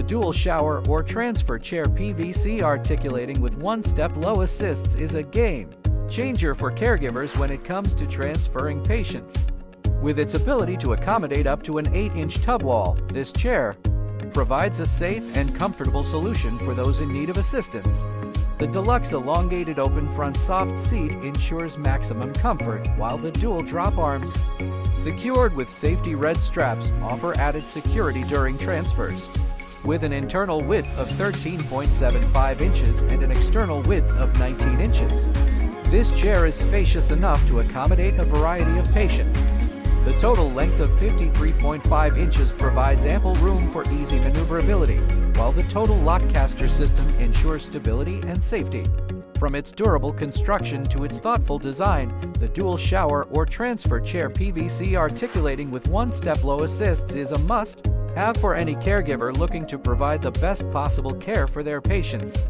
dual shower or transfer chair PVC articulating with one-step low assists is a game changer for caregivers when it comes to transferring patients. With its ability to accommodate up to an 8-inch tub wall, this chair provides a safe and comfortable solution for those in need of assistance. The deluxe elongated open front soft seat ensures maximum comfort, while the dual drop arms, secured with safety red straps, offer added security during transfers. With an internal width of 13.75 inches and an external width of 19 inches, this chair is spacious enough to accommodate a variety of patients. The total length of 53.5 inches provides ample room for easy maneuverability, while the total lock caster system ensures stability and safety. From its durable construction to its thoughtful design, the dual shower or transfer chair PVC articulating with one-step low assists is a must-have for any caregiver looking to provide the best possible care for their patients.